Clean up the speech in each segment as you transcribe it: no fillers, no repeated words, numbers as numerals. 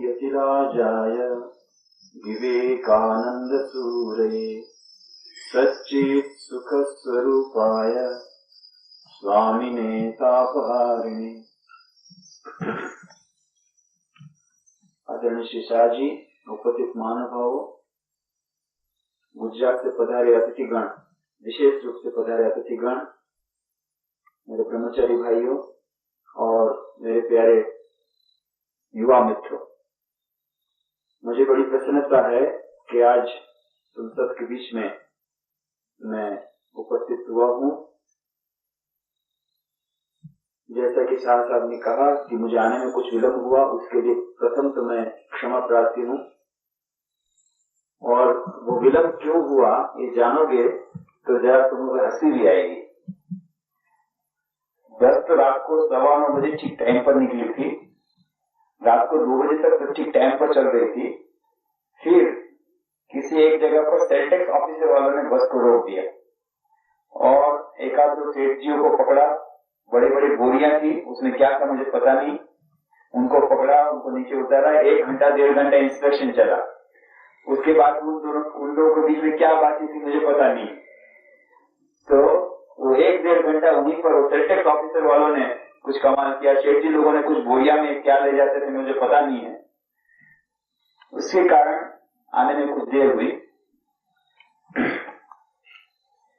यतिराजाय विवेकानंद सूरये सच्चित् सुख स्वरूपाय स्वामिने तापहारिणे। आदरणीय श्री शाह जी, उपस्थित महानुभावों, गुजरात से पधारे अतिथिगण, विशेष रूप से पधारे अतिथिगण, मेरे ब्रह्मचारी भाइयों और मेरे प्यारे युवा मित्रों, मुझे बड़ी प्रसन्नता है कि आज तुम सब के बीच में मैं उपस्थित हुआ हूँ। जैसा कि शाह साहब ने कहा कि मुझे आने में कुछ विलंब हुआ, उसके लिए प्रथम तो मैं क्षमा प्रार्थी हूँ। और वो विलंब क्यों हुआ ये जानोगे तो जरा तुम्हें हंसी भी आएगी। बस तो रात को 9:15 बजे ठीक टाइम पर निकली थी, रात को 2 बजे तक ठीक टाइम पर चल रही थी। फिर किसी एक जगह पर सेल टैक्स ऑफिसर वालों ने बस को रोक दिया और एक आध दो सेठजियों को पकड़ा। बड़े बड़े बोरियां थी, उसमें क्या था मुझे पता नहीं। उनको पकड़ा, उनको नीचे उतारा, 1 घंटा 1.5 घंटा इंस्पेक्शन चला। उसके बाद उन लोगों के बीच में क्या बातचीत थी मुझे पता नहीं। तो वो 1-1.5 घंटा वहीं पर सेल टैक्स ऑफिसर वालों ने कुछ कमाल किया। सेठ जी लोगों ने कुछ बोरिया में क्या ले जाते थे मुझे पता नहीं है। उसके कारण आने में कुछ देर हुई।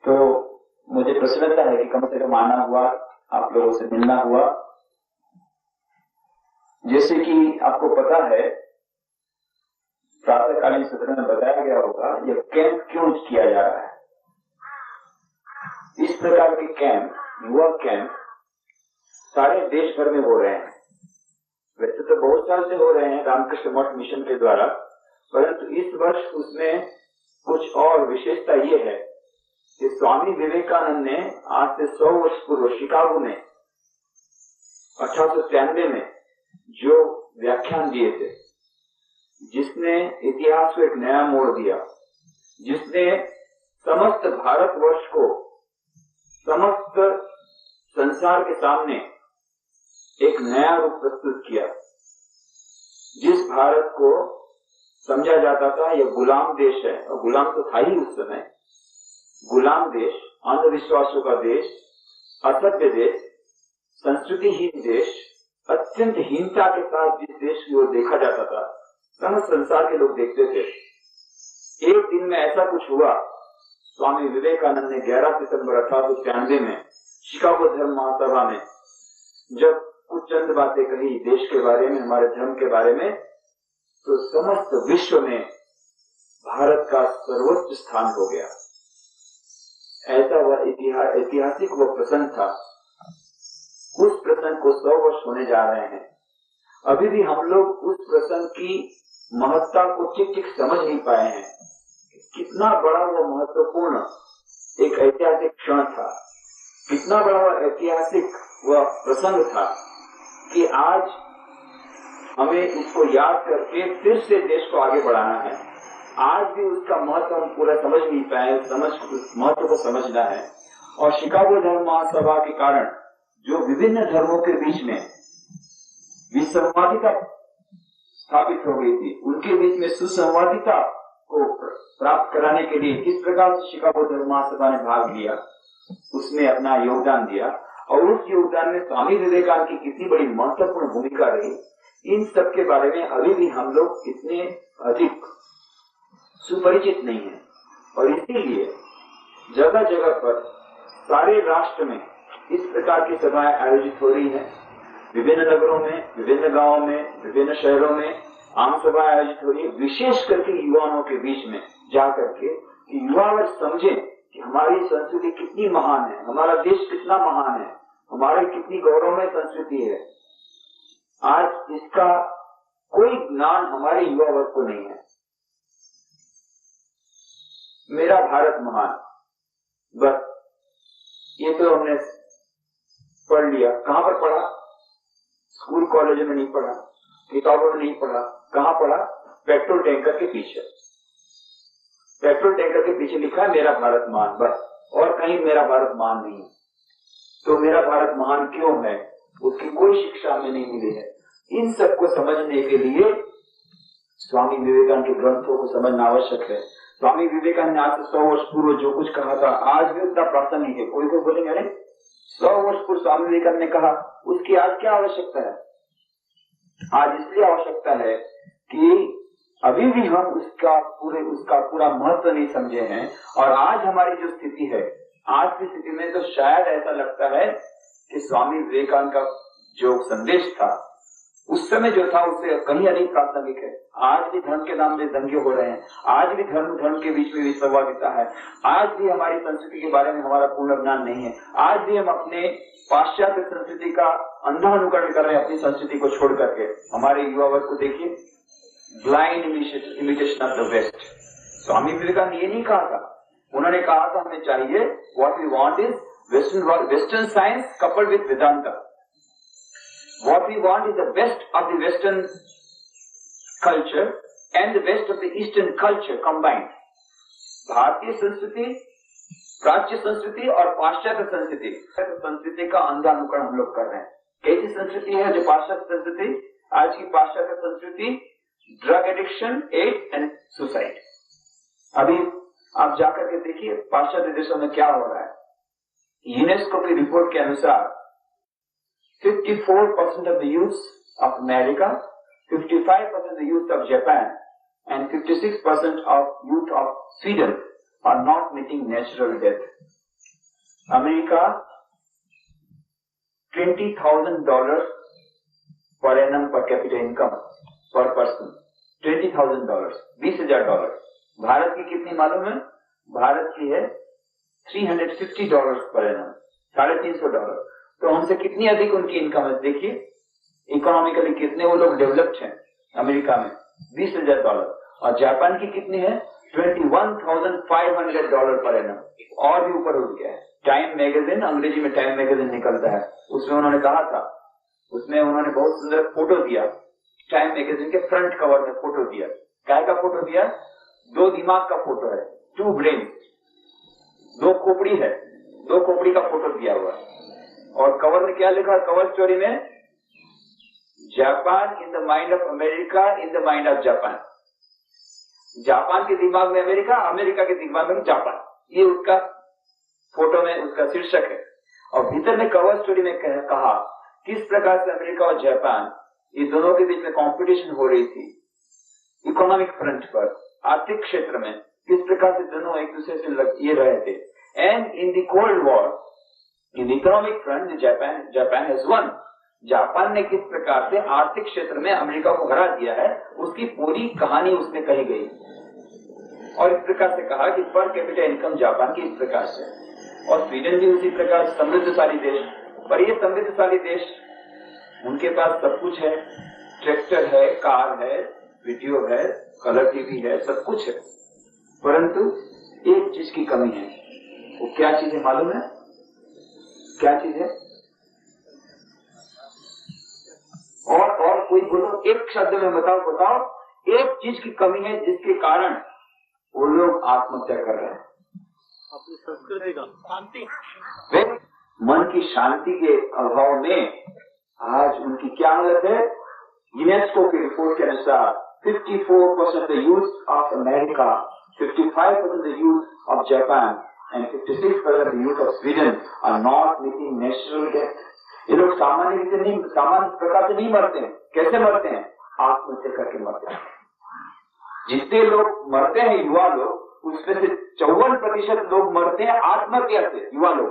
तो मुझे प्रसन्नता है कि कम से कम आना हुआ, आप लोगों से मिलना हुआ। जैसे कि आपको पता है, प्रातःकालीन सत्र में बताया गया होगा यह कैंप क्यों किया जा रहा है। इस प्रकार के कैंप, युवा कैंप सारे देश भर में हो रहे हैं। वैसे तो बहुत साल से हो रहे हैं रामकृष्ण मठ मिशन के द्वारा, परंतु इस वर्ष उसमें कुछ और विशेषता ये है कि स्वामी विवेकानंद ने आज से 100 वर्ष पूर्व शिकागो में 1893 में जो व्याख्यान दिए थे, जिसने इतिहास को एक नया मोड़ दिया, जिसने समस्त भारतवर्ष को, समस्त संसार के सामने एक नया रूप प्रस्तुत किया। जिस भारत को समझा जाता था यह गुलाम देश है, और गुलाम तो था ही उस समय, गुलाम देश, अंधविश्वासों का देश, असभ्य देश, संस्कृतिहीन देश, अत्यंत हीनता के साथ जिस देश की ओर देखा जाता था, समस्त संसार के लोग देखते थे। एक दिन में ऐसा कुछ हुआ, स्वामी विवेकानंद ने 11 सितंबर 1893 में शिकागो धर्म महासभा में जब कुछ चंद बातें कही देश के बारे में, हमारे धर्म के बारे में, तो समस्त विश्व में भारत का सर्वोच्च स्थान हो गया। ऐसा वह ऐतिहासिक वह प्रसंग था। उस प्रसंग को 100 वर्ष होने जा रहे हैं। अभी भी हम लोग उस प्रसंग की महत्ता को ठीक समझ नहीं पाए हैं। कितना बड़ा वह महत्वपूर्ण एक ऐतिहासिक क्षण था, कितना बड़ा वह ऐतिहासिक वह प्रसंग था कि आज हमें इसको याद करके फिर से देश को आगे बढ़ाना है। आज भी उसका महत्व हम पूरा समझ नहीं पाए, महत्व को समझना है। और शिकागो धर्म महासभा के कारण जो विभिन्न धर्मों के बीच में विसंवादिता स्थापित हो गई थी, उनके बीच में सुसंवादिता को प्राप्त कराने के लिए किस प्रकार से शिकागो धर्म महासभा ने भाग लिया, उसमें अपना योगदान दिया। और उस योगदान में स्वामी विवेकानंद की कितनी बड़ी महत्वपूर्ण भूमिका रही, इन सब के बारे में अभी भी हम लोग इतने अधिक सुपरिचित नहीं है। और इसीलिए जगह जगह पर सारे राष्ट्र में इस प्रकार की सभाएं आयोजित हो रही हैं। विभिन्न नगरों में, विभिन्न गांवों में, विभिन्न शहरों में आम सभा आयोजित हो रही है, विशेष करके युवाओं के बीच में जा करके कि युवा अगर समझें कि हमारी संस्कृति कितनी महान है, हमारा देश कितना महान है, हमारी कितनी गौरवमय संस्कृति है। आज इसका कोई ज्ञान हमारे युवा वर्ग को नहीं है। मेरा भारत महान, बस ये तो हमने पढ़ लिया। कहां पर पढ़ा? स्कूल कॉलेज में नहीं पढ़ा, किताबों में नहीं पढ़ा। कहां पढ़ा? पेट्रोल टैंकर के पीछे। पेट्रोल टैंकर के पीछे लिखा है मेरा भारत महान, बस, और कहीं मेरा भारत महान नहीं। तो मेरा भारत महान क्यों है, उसकी कोई शिक्षा हमें नहीं मिली है। इन सबको समझने के लिए स्वामी विवेकानंद के ग्रंथों को समझना आवश्यक है। स्वामी विवेकानंद ने आज से 100 वर्ष पूर्व जो कुछ कहा था आज भी उतना प्रासंगिक है। कोई बोलेंगे अरे 100 वर्ष पूर्व स्वामी विवेकानंद ने कहा, उसकी आज क्या आवश्यकता है? आज इसलिए आवश्यकता है कि अभी भी हम उसका पूरा महत्व नहीं समझे हैं। और आज हमारी जो स्थिति है, आज की स्थिति में तो शायद ऐसा लगता है कि स्वामी विवेकानंद का जो संदेश था उस समय जो था उससे कहीं अधिक प्रासंगिक है। आज भी धर्म के नाम में दंगे हो रहे हैं, आज भी धर्म के बीच में विसंवादिता है, आज भी हमारी संस्कृति के बारे में हमारा पूर्ण ज्ञान नहीं है, आज भी हम अपने पाश्चात्य संस्कृति का अंधा अनुकरण कर रहे हैं अपनी संस्कृति को छोड़ करके। हमारे युवा वर्ग को देखिए, blind imitation of the west. Swami Vivekananda ये नहीं कहा था, उन्होंने कहा था हमें चाहिए what we want is western science coupled with Vedanta. What we want is the best of the Western culture and the best of the Eastern culture combined. भारतीय संस्कृति, प्राच्य संस्कृति और पाश्चात्य संस्कृति का अंधा अनुकरण हम लोग कर रहे हैं। कैसी संस्कृति है जो पाश्चात्य संस्कृति? आज की पाश्चात्य संस्कृति drug addiction, AIDS and suicide. अभी आप जाकर के देखिए पाश्चात्य देशों में क्या हो रहा है। यूनेस्को की रिपोर्ट के अनुसार 54% of the youth of America, 55% of the youth of Japan, and 56% of youth of Sweden are not meeting natural death. America, $20,000 per annum per capita income per person, $20,000, $20,000। Bharat की कितनी मालूम है? भारत की है $350 per annum, $350। तो हमसे कितनी अधिक उनकी इनकम है। देखिए इकोनॉमिकली कितने वो लोग डेवलप्ड हैं। अमेरिका में $20,000 और जापान की कितनी है? $21,500 पर एनम, और भी ऊपर उठ गया है। टाइम मैगजीन, अंग्रेजी में टाइम मैगजीन निकलता है, उसमें उन्होंने कहा था, उसमें उन्होंने बहुत सुंदर फोटो दिया। टाइम मैगजीन के फ्रंट कवर में फोटो दिया। क्या का फोटो दिया? 2 दिमाग का फोटो है, 2 ब्रेन, 2 खोपड़ी है, 2 खोपड़ी का फोटो दिया हुआ है। और कवर में क्या लिखा? कवर स्टोरी में Japan in the mind of America, in the mind of Japan. Japan के दिमाग में अमेरिका, अमेरिका के दिमाग में जापान, ये उसका फोटो में उसका शीर्षक है। और भीतर में कवर स्टोरी में कहा किस प्रकार से अमेरिका और जापान ये दोनों के बीच में कंपटीशन हो रही थी इकोनॉमिक फ्रंट पर, आर्थिक क्षेत्र में किस प्रकार से दोनों एक दूसरे से ये रहे थे। And in the cold war in economic front Japan has one. Japan ने किस प्रकार से आर्थिक क्षेत्र में अमेरिका को हरा दिया है, उसकी पूरी कहानी उसमें कही गई। और इस प्रकार से कहा कि पर कैपिटा इनकम जापान की इस प्रकार से, और स्वीडन भी उसी प्रकार समृद्धशाली देश। पर ये समृद्धशाली देश, उनके पास सब कुछ है, ट्रैक्टर है, कार है, वीडियो है, कलर टीवी है, सब कुछ है, परंतु एक चीज की कमी है। वो क्या चीज है मालूम है? क्या चीज है? और कोई बोलो, एक शब्द में बताओ एक चीज की कमी है जिसके कारण वो लोग आत्महत्या कर रहे हैं। अपनी संस्कृति का शांति, वे मन की शांति के अभाव में आज उनकी क्या हालत है? यूनेस्को की रिपोर्ट के अनुसार 54% the youth of America, 55% the youth of Japan and 56% of youth of Sweden are not meeting natural death. ये लोग सामान्य प्रकार से नहीं मरते हैं। कैसे मरते हैं? आत्महत्या करके मरते हैं। जितने लोग मरते हैं युवा लोग, उसमें से 54% लोग मरते हैं आत्महत्या से। युवा लोग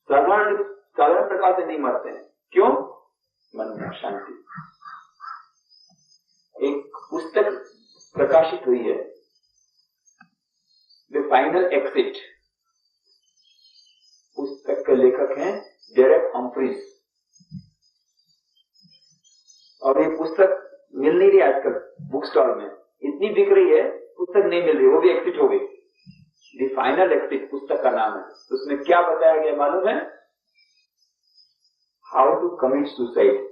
साधारण प्रकार से नहीं मरते हैं। क्यों? मन में शांति। एक पुस्तक प्रकाशित हुई है, द फाइनल एक्सिट। पुस्तक के लेखक हैं डेरेक हम्फ्रीज। और ये पुस्तक मिल नहीं रही आजकल बुक स्टॉल में, इतनी बिक रही है, पुस्तक नहीं मिल रही, वो भी एक्सिट हो गई। द फाइनल एक्सिट पुस्तक का नाम है। उसमें क्या बताया गया मालूम है? हाउ टू कमिट सुसाइड,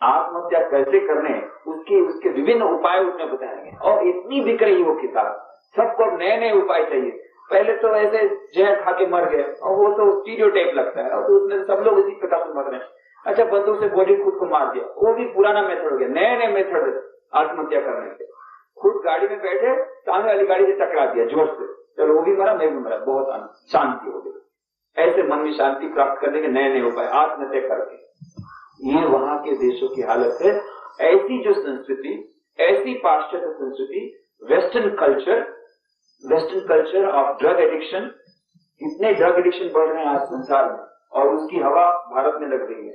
आत्महत्या कैसे करने, उसके विभिन्न उपाय उसमें बताए गए। और इतनी बिक रही वो किताब, सबको नए नए उपाय चाहिए। पहले तो ऐसे जहर खा के मर गए, और वो तो स्टीरियोटाइप लगता है, और तो उसमें सब लोग इसी प्रकार से मर रहे हैं। अच्छा, बंदूक से बॉडी खुद को मार दिया, वो भी पुराना मेथड हो गया। नए नए मेथड आत्महत्या करने से। खुद गाड़ी में बैठे, सामने वाली गाड़ी से टकरा दिया जोर से, चलो वो भी मरा, मैं भी मरा, बहुत आनंद, शांति हो गई। ऐसे मन में शांति प्राप्त करने के नए उपाय आत्महत्या करके। ये वहां के देशों की हालत है। ऐसी जो संस्कृति, ऐसी पाश्चात्य संस्कृति, western culture of drug addiction, इतने ड्रग एडिक्शन बढ़ रहे हैं आज संसार में, और उसकी हवा भारत में लग रही है।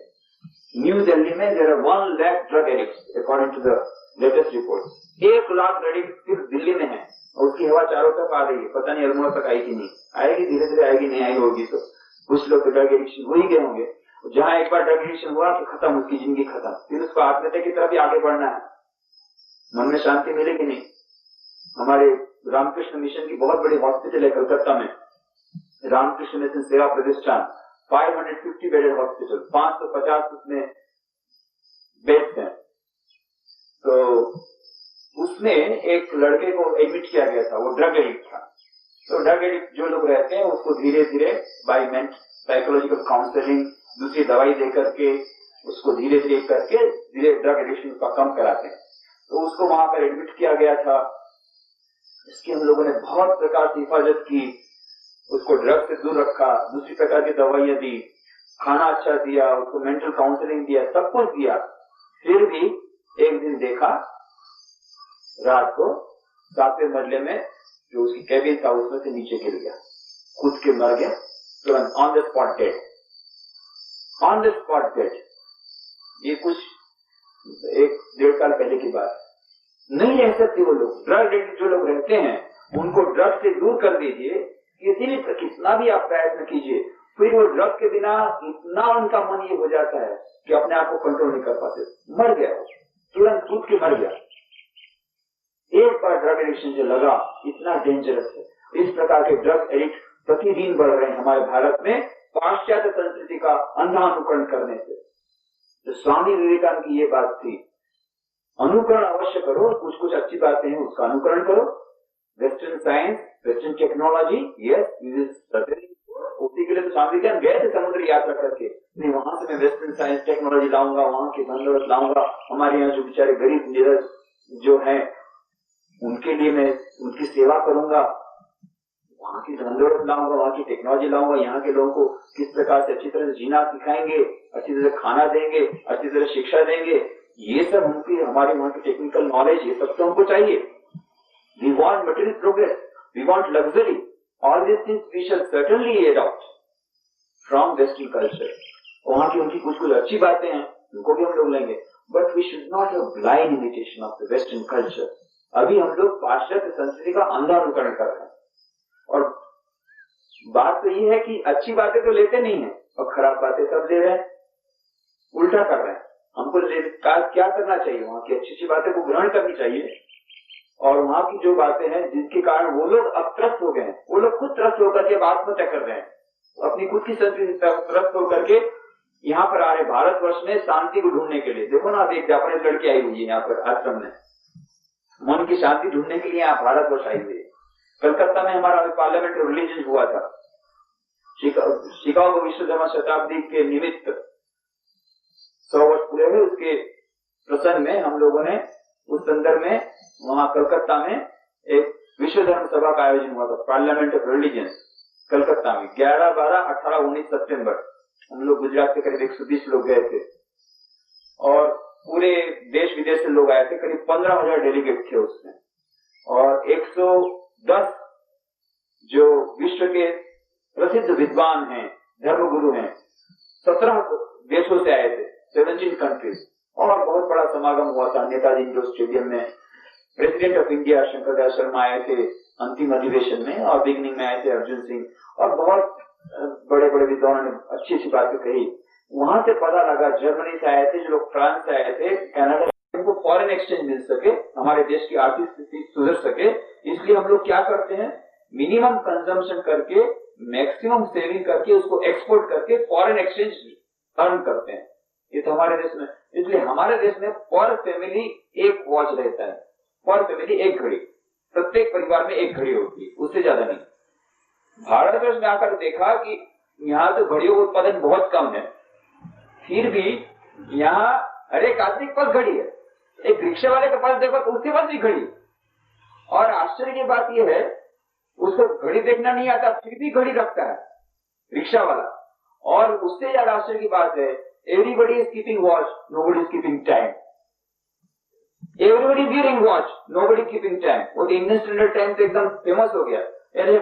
न्यू दिल्ली में there are 1 lakh drug addicts according to the latest report. 1 lakh drug addict सिर्फ दिल्ली में है, और उसकी हवा चारों तरफ आ रही है। पता नहीं अल्मोड़ा तक आएगी नहीं आएगी, धीरे धीरे आएगी, नहीं आई होगी तो कुछ लोग तो ड्रग एडिक्शन हो ही गए होंगे। जहां एक बार ड्रग एडिक्शन हुआ तो खत्म, उसकी जिंदगी खत्म, फिर उसको आत्महत्या की तरफ ही आगे बढ़ना है। मन में शांति मिलेगी नहीं। हमारे रामकृष्ण मिशन की बहुत बड़ी हॉस्पिटल है कलकत्ता में, रामकृष्ण मिशन सेवा प्रतिष्ठान, 550 बेडेड हॉस्पिटल, 550 उसमें बेड्स हैं। तो उसमें एक लड़के को एडमिट किया गया था, वो ड्रग एडिक्ट था। तो ड्रग एडिक्ट जो लोग रहते हैं उसको धीरे धीरे बाय साइकोलॉजिकल काउंसलिंग, दूसरी दवाई दे करके उसको धीरे धीरे करके धीरे ड्रग एडिक्शन का कम कराते हैं। तो उसको वहां पर एडमिट किया गया था। इसकी हम लोगों ने बहुत प्रकार की हिफाजत की, उसको ड्रग से दूर रखा, दूसरी प्रकार की दवाइयां दी, खाना अच्छा दिया, उसको मेंटल काउंसलिंग दिया, सब कुछ दिया। फिर भी एक दिन देखा रात को 7वें मरले में जो उसकी कैबिन था उसमें से नीचे गिर गया, खुद के मर गया तुरंत, on the spot dead, on the spot dead. ये कुछ 1-1.5 साल पहले की बात है। नहीं रह सकते वो लोग, ड्रग एडिक्ट जो लोग रहते हैं उनको ड्रग से दूर कर दीजिए, इसीलिए कितना भी आप प्रयत्न कीजिए, फिर वो ड्रग के बिना इतना उनका मन ये हो जाता है कि अपने आप को कंट्रोल नहीं कर पाते, मर गया वो, तुरंत कूद के मर गया। एक बार ड्रग एडिक्शन जो लगा इतना डेंजरस है। इस प्रकार के ड्रग एडिक्ट प्रतिदिन बढ़ रहे हैं हमारे भारत में, पाश्चात्य संस्कृति का अंधा अनुकरण करने से। तो स्वामी विवेकानंद की ये बात थी, अनुकरण अवश्य करो, कुछ कुछ अच्छी बातें हैं उसका अनुकरण करो। Western science, western technology, yes, उसी के लिए तो स्वामी विवेकानंद गए थे समुद्र यात्रा करके, नहीं वहां से मैं वेस्टर्न साइंस टेक्नोलॉजी लाऊंगा, वहां की धन दौलत लाऊंगा, हमारे यहाँ जो बेचारे गरीब निरस जो है उनके लिए मैं उनकी सेवा करूंगा, वहां की धन दौलत लाऊंगा, वहां की टेक्नोलॉजी लाऊंगा, यहाँ के लोगों को किस प्रकार से अच्छी तरह से जीना सिखाएंगे, अच्छी तरह खाना देंगे, अच्छी तरह शिक्षा देंगे। ये सब उनकी, हमारे वहां की टेक्निकल नॉलेज, ये सब तो हमको चाहिए। We want material progress, we want luxury, all this things we shall certainly adopt from western culture. वहां की उनकी कुछ कुछ अच्छी बातें हैं, उनको भी हम लोग लेंगे, but we should not have blind imitation of the western culture. अभी हम लोग पाश्चात्य संस्कृति का अंधा अनुकरण कर रहे हैं, और बात तो ये है कि अच्छी बातें तो लेते नहीं है और खराब बातें सब ले रहे हैं, उल्टा कर रहे हैं। हमको क्या करना चाहिए, वहां की अच्छी अच्छी बातें को ग्रहण करनी चाहिए, और वहां की जो बातें हैं जिनके कारण वो लोग अब त्रस्त हो गए हैं, वो लोग खुद त्रस्त होकर के आत्महत्या कर रहे हैं, अपनी खुद की संस्कृति त्रस्त होकर के यहाँ पर आ रहे भारतवर्ष में शांति को ढूंढने के लिए। देखो ना, एक जापानीज लड़की आई हुई है यहाँ पर आश्रम में, मन की शांति ढूंढने के लिए यहाँ भारतवर्ष आई हुई है। कलकत्ता में हमारा पार्लियामेंट रिलीजन हुआ था, शिकागो विश्व धर्म शताब्दी के निमित्त 100 वर्ष पूरे हुए, उसके प्रसंग में हम लोगों ने उस संदर्भ में वहां कलकत्ता में एक विश्व धर्म सभा का आयोजन हुआ था, पार्लियामेंट ऑफ रिलीजन कलकत्ता में 11, 12, 18, 19 सितंबर। हम लोग गुजरात से करीब 120 लोग गए थे, और पूरे देश विदेश से लोग आए थे, करीब 15,000 डेलीगेट थे उसमें, और 110 जो विश्व के प्रसिद्ध विद्वान हैं, धर्मगुरु हैं, 17 देशों से आए थे, 17 कंट्रीज, और बहुत बड़ा समागम हुआ था नेताजी इंडोर स्टेडियम में। President of India Shankar Dayal Sharma आए थे अंतिम अधिवेशन में, और बिगनिंग में आए थे अर्जुन सिंह, और बहुत बड़े बड़े विद्वानों ने अच्छी अच्छी बातें कही। वहां से पता लगा, जर्मनी से आए थे जो लोग, फ्रांस से आए थे, कनाडा, उनको फॉरेन एक्सचेंज मिल सके, हमारे देश की आर्थिक स्थिति सुधर सके, इसलिए हम लोग क्या करते हैं, मिनिमम कंजम्पशन करके, मैक्सिमम सेविंग करके, उसको एक्सपोर्ट करके फॉरेन एक्सचेंज अर्न करते हैं। ये तो हमारे देश में, इसलिए हमारे देश में पर फैमिली एक वॉच रहता है, पर फैमिली एक घड़ी, प्रत्येक परिवार में एक घड़ी होती है, उससे ज्यादा नहीं। भारतवर्ष में आकर देखा कि यहाँ तो घड़ियों का उत्पादन बहुत कम है, फिर भी यहाँ हर एक आदमी के पास घड़ी है, एक रिक्शा वाले के पास देखो तो उसके पास भी घड़ी, और आश्चर्य की बात यह है उसको घड़ी देखना नहीं आता फिर भी घड़ी रखता है रिक्शा वाला। और उससे ज्यादा आश्चर्य की बात है, everybody is keeping watch, nobody is keeping time. Everybody wearing watch, nobody keeping time. वो इंडियन स्टैंडर्ड टाइम तो एकदम फेमस हो गया। अरे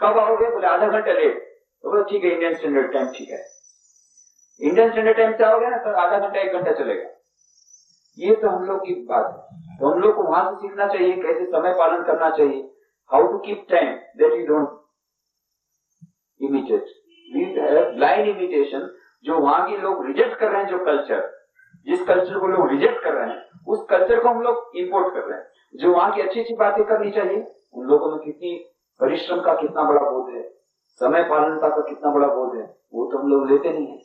कब आओगे? बोले आधा घंटा लेट। तो बोले ठीक है, इंडियन स्टैंडर्ड टाइम ठीक है। इंडियन स्टैंडर्ड टाइम से आओगे ना तो आधा घंटा 1 घंटा चलेगा। ये तो हम लोग की बात है। तो हम लोग को वहां से सीखना चाहिए कैसे समय पालन करना चाहिए, how to keep time that you don't imitate. Blind imitation जो वहां के लोग रिजेक्ट कर रहे हैं, जो कल्चर, जिस कल्चर को लोग रिजेक्ट कर रहे हैं उस कल्चर को हम लोग इंपोर्ट कर रहे हैं। जो वहां की अच्छी अच्छी बातें करनी चाहिए, उन लोगों में कितनी परिश्रम का कितना बड़ा बोध है, समय पालनता का कितना बड़ा बोध है, वो तो हम लोग लेते नहीं है।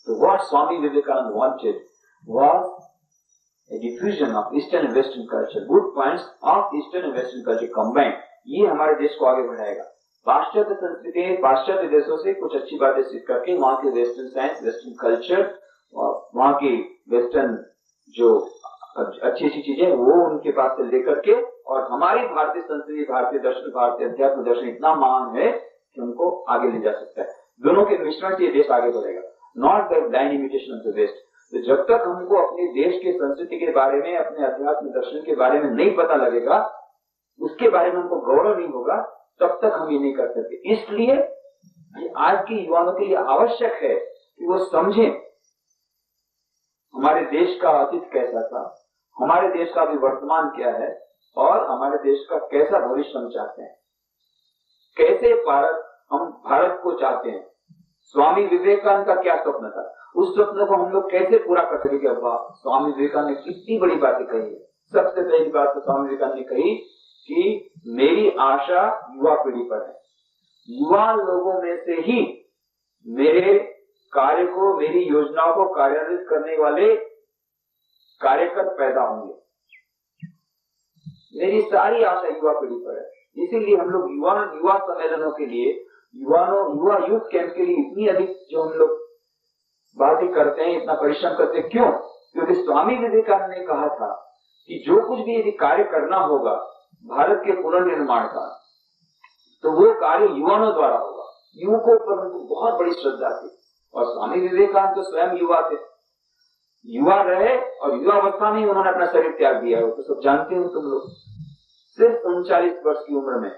तो what Swami Vivekananda wanted was a diffusion of eastern and western culture, good points of eastern and western culture combined। ये हमारे देश को आगे बढ़ाएगा। पाश्चात्य संस्कृति, पाश्चात्य देशों से कुछ अच्छी बातें सीख करके वहां के वेस्टर्न साइंस, वेस्टर्न कल्चर और वहां की वेस्टर्न जो अच्छी अच्छी चीजें वो उनके पास से लेकर के, और हमारी भारतीय संस्कृति, भारतीय दर्शन, भारतीय अध्यात्म दर्शन इतना महान है कि उनको आगे ले जा सकता है। दोनों के मिश्रण से ये देश आगे बढ़ेगा, not the blind imitation of the west. तो जब तक हमको अपने देश के संस्कृति के बारे में, अपने अध्यात्म दर्शन के बारे में नहीं पता लगेगा, उसके बारे में हमको गौरव नहीं होगा, तब तक हम ये नहीं कर सकते। इसलिए आज के युवाओं के लिए आवश्यक है कि वो समझें हमारे देश का अतीत कैसा था, हमारे देश का भी वर्तमान क्या है, और हमारे देश का कैसा भविष्य हम चाहते हैं, कैसे हम भारत को चाहते हैं। स्वामी विवेकानंद का क्या स्वप्न था, उस स्वप्न को हम लोग कैसे पूरा कर सकेंगे। स्वामी विवेकानंद ने कितनी बड़ी बातें कही है। सबसे पहली बात तो स्वामी विवेकानंद ने कही कि मेरी आशा युवा पीढ़ी पर है, युवा लोगों में से ही मेरे कार्य को, मेरी योजनाओं को कार्यान्वित करने वाले कार्यकर पैदा होंगे। मेरी सारी आशा युवा पीढ़ी पर है। इसीलिए हम लोग युवा सम्मेलनों के लिए, युवा यूथ कैंप के लिए इतनी अधिक जो हम लोग बातें करते हैं, इतना परिश्रम करते हैं। क्यों? क्योंकि स्वामी विवेकानंद ने कहा था कि जो कुछ भी यदि कार्य करना होगा भारत के पुनर्निर्माण का, तो वो कार्य युवाओं द्वारा होगा। युवकों पर उनको बहुत बड़ी श्रद्धा थी, और स्वामी विवेकानंद तो स्वयं युवा थे, युवा रहे, और युवावस्था में उन्होंने अपना शरीर त्याग दिया। वो तो सब जानते हो तुम लोग। सिर्फ 39 वर्ष की उम्र में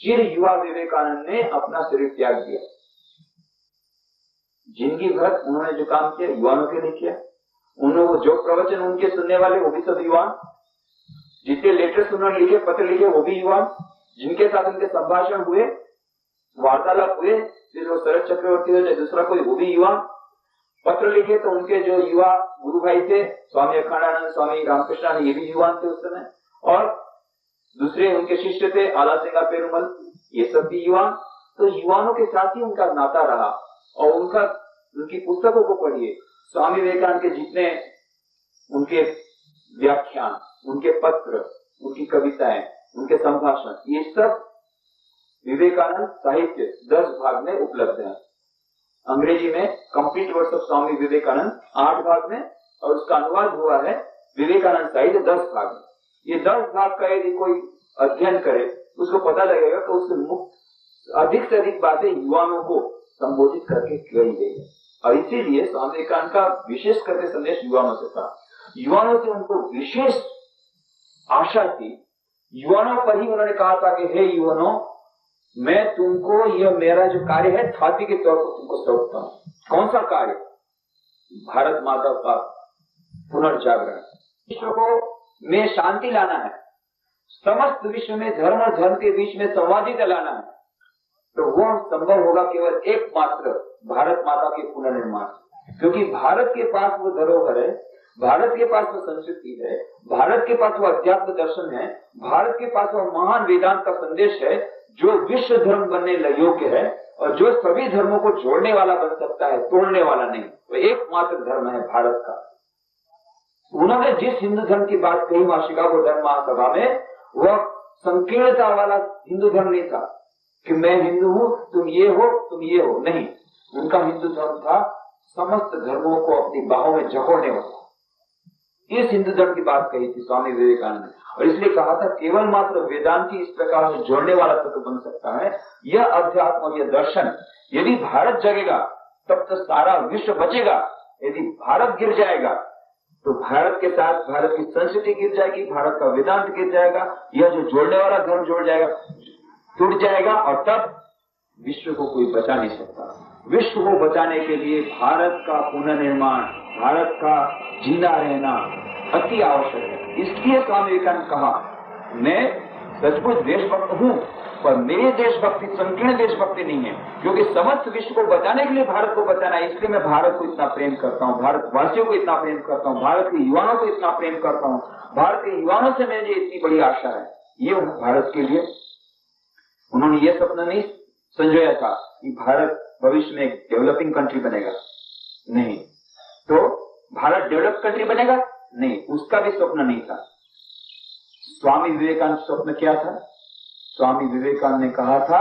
चिर युवा विवेकानंद ने अपना शरीर त्याग दिया। जिंदगी भर उन्होंने जो काम किया युवाओं के लिए किया। उन्होंने जो प्रवचन उनके सुनने वाले वो भी सब युवा, जितने लेटर्स उन्होंने लिखे, पत्र लिखे, वो भी युवा, जिनके साथ उनके संभाषण हुए, वार्तालाप हुए, फिर वो शरद चक्रवर्ती हो चाहे दूसरा कोई, वो भी युवा। पत्र लिखे तो उनके जो युवा गुरु भाई थे, स्वामी अखंडानंद, स्वामी रामकृष्णानंद, ये भी युवा थे उस समय, और दूसरे उनके शिष्य थे आला सिंगा पेरुमल, ये सब भी युवा। तो युवाओं के साथ ही उनका नाता रहा, और उनकी पुस्तकों को पढ़िए। स्वामी विवेकानंद के जितने उनके व्याख्यान, उनके पत्र, उनकी कविताएं, उनके संभाषण, ये सब विवेकानंद साहित्य 10 भाग में उपलब्ध है। अंग्रेजी में complete works of Swami Vivekananda 8 भाग में, और उसका अनुवाद हुआ है विवेकानंद साहित्य 10 भाग में। ये 10 भाग का यदि कोई अध्ययन करे उसको पता लगेगा कि उससे अधिक से अधिक बातें युवाओं को संबोधित करके कही गई है। और इसीलिए स्वामी विवेकानंद का विशेष करके संदेश युवाओं से था। युवाओं से उनको विशेष आशा थी। युवाओं पर ही उन्होंने कहा था कि हे युवाओं, मैं तुमको, यह मेरा जो कार्य है थाती के तौर पर तुमको सौंपता हूं। कौन सा कार्य? भारत माता का पुनर्जागरण, विश्व को में शांति लाना है, समस्त विश्व में धर्म और धर्म के बीच में संवादिता लाना है। तो वो संभव होगा केवल एकमात्र भारत माता के पुनर्निर्माण, क्योंकि भारत के पास वो धरोहर है, भारत के पास वो संस्कृति है, भारत के पास वो अध्यात्म दर्शन है, भारत के पास वो महान वेदांत का संदेश है जो विश्व धर्म बनने योग्य है, और जो सभी धर्मों को जोड़ने वाला बन सकता है, तोड़ने वाला नहीं। वो एकमात्र धर्म है भारत का। उन्होंने जिस हिंदू धर्म की बात कही वहां शिकागो धर्म महासभा में, वह संकीर्णता वाला हिंदू धर्म नहीं था कि मैं हिंदू हूं, तुम ये हो, नहीं। उनका हिंदू धर्म था समस्त धर्मों को अपनी बाहों में जकड़ने वाला। इस हिंदू धर्म की बात कही थी स्वामी विवेकानंद ने, और इसलिए कहा था केवल मात्र वेदांती इस प्रकार से जोड़ने वाला तत्व बन सकता है। यह अध्यात्म और यह दर्शन, यदि भारत जगेगा तब तो सारा विश्व बचेगा। यदि भारत गिर जाएगा तो भारत के साथ भारत की संस्कृति गिर जाएगी, भारत का वेदांत गिर जाएगा, यह जो जोड़ने वाला धर्म जोड़ जाएगा, टूट जाएगा, और तब विश्व को कोई बचा नहीं सकता। विश्व को बचाने के लिए भारत का पुनर्निर्माण, भारत का जिंदा रहना अति आवश्यक है। इसलिए स्वामी विवेकानंद कहा, मैं सचमुच देशभक्त हूँ, पर मेरी देशभक्ति संकीर्ण देशभक्ति नहीं है, क्योंकि समस्त विश्व को बचाने के लिए भारत को बचाना है। इसलिए मैं भारत को इतना प्रेम करता हूँ, भारतवासियों को इतना प्रेम करता हूँ, भारत के युवाओं को इतना प्रेम करता हूँ, भारत के युवाओं से मुझे इतनी बड़ी आशा है। ये भारत के लिए उन्होंने ये सपना नहीं संजोया था कि भारत भविष्य में एक डेवलपिंग कंट्री बनेगा, नहीं। तो भारत डेवलप कंट्री बनेगा, नहीं, उसका भी स्वप्न नहीं था। स्वामी विवेकानंद स्वप्न क्या था? स्वामी विवेकानंद ने कहा था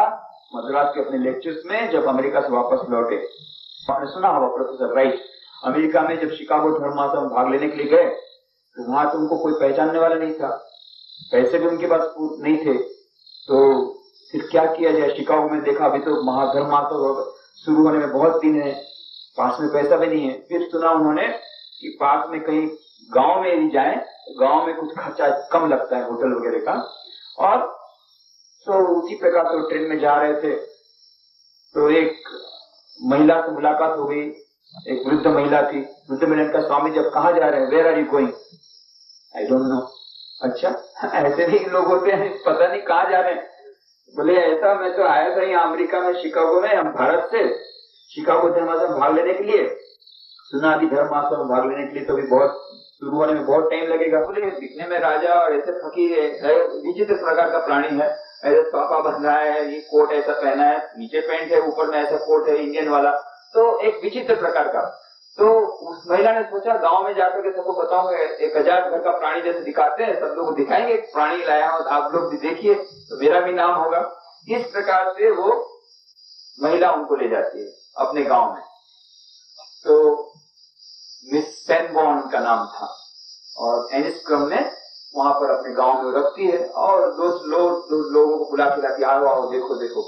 मद्रास के अपने लेक्चर्स में, जब अमेरिका से वापस लौटे, आपने सुना होगा प्रोफेसर राइट अमेरिका में जब शिकागो धर्म महोत्सव में भाग लेने के लिए गए तो वहां तो उनको कोई पहचानने वाला नहीं था, पैसे भी उनके पास नहीं थे, तो फिर क्या किया जाए। शिकागो में देखा अभी तो धर्म महोत्सव शुरू होने में बहुत दिन है, पास में पैसा भी नहीं है। फिर सुना उन्होंने कि पास में कहीं गांव में यदि जाए, गांव में कुछ खर्चा कम लगता है होटल वगैरह का, और तो उसी प्रकार से ट्रेन में जा रहे थे तो एक महिला से मुलाकात हो गई, एक वृद्ध महिला थी। वृद्ध महिला का, स्वामी जब कहाँ जा रहे हैं, where are you going? I don't know. अच्छा, ऐसे भी लोग होते हैं, पता नहीं कहाँ जा रहे हैं। बोले ऐसा, मैं तो आया था यहाँ अमेरिका में शिकागो में, हम भारत से शिकागो धर्म महोत्सव में भाग लेने के लिए, सुना अभी धर्म महोत्सव में भाग लेने के लिए तो भी बहुत शुरू होने में बहुत टाइम लगेगा। बोले दिखने में राजा और ऐसे फकीर है, विचित्र प्रकार का प्राणी है, ऐसे पापा बन रहा है, ये कोट ऐसा पहना है, नीचे पैंट है, ऊपर में ऐसा कोट है इंडियन वाला, तो एक विचित्र प्रकार का। तो उस महिला ने सोचा गांव में जाकर के सबको बताऊंगा, एक अजायब घर का प्राणी जैसे दिखाते हैं, सब लोग दिखाएंगे प्राणी लाया हो, आप लोग भी देखिए तो मेरा भी नाम होगा। इस प्रकार से वो महिला उनको ले जाती है अपने गांव में। तो मिस सेनबॉर्न का नाम था, और एनिस्क्रम में वहां पर अपने गांव में रखती है, और दो लोगों को बुला के लाती, आओ आओ देखो देखो।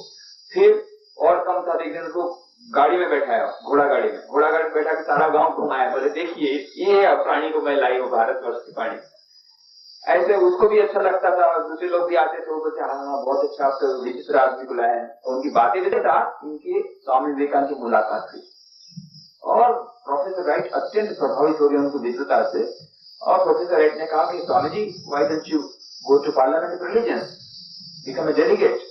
फिर और कम था, एक दिन उसको गाड़ी में बैठाया, घोड़ा गाड़ी में बैठा के सारा गांव घुमाया, बोले देखिए ये प्राणी को मैं लाई हूँ, भारतवर्ष की प्राणी। ऐसे उसको भी अच्छा लगता था, दूसरे लोग भी आते थे, वो बोलते हाँ बहुत अच्छा, आप विचित्र आदमी को लाए हैं, और उनकी बातें भी था। इनकी स्वामी विवेकानंद की मुलाकात हुई और प्रोफेसर राइट अत्यंत प्रभावित हो गए उनको विद्वता से, और प्रोफेसर राइट ने कहा कि Swami ji, why don't you go to parliament of religion, become a delegate.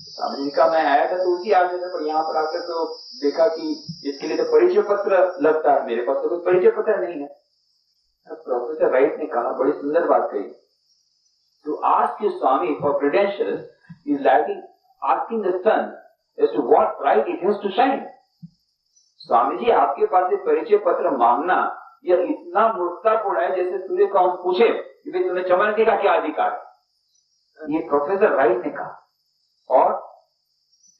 Swami ji का मैं आया था तो उसी आशा से, पर यहाँ पर आकर तो देखा कि इसके लिए तो परिचय पत्र लगता है, मेरे पास तो कोई परिचय पत्र नहीं है। प्रोफेसर राइट ने कहा, बड़ी सुंदर बात कही, to ask you Swami for credentials is like asking the sun as to what right it has to shine. Swami ji, आपके पास एक परिचय पत्र मांगना यह इतना मूर्खतापूर्ण है जैसे सूर्य को हम पूछे कि भाई तुम्हें चमकने का क्या अधिकार है। ये प्रोफेसर राइट ने कहा, और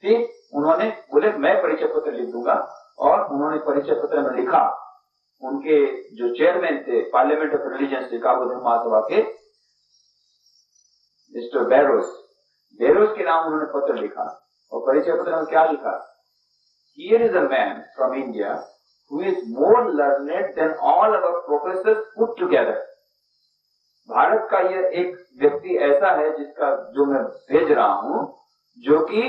फिर उन्होंने बोले मैं परिचय पत्र लिख दूंगा, और उन्होंने परिचय पत्र में लिखा। उनके जो चेयरमैन थे पार्लियामेंट ऑफ रिलीजन शिकागो धर्म महासभा के, मिस्टर बेरोस के नाम उन्होंने पत्र लिखा, और परिचय पत्र में क्या लिखा? Here is a man from India who is more learned than all our professors put together. Bharat का यह एक व्यक्ति ऐसा है जिसका, जो मैं भेज रहा हूं, जो कि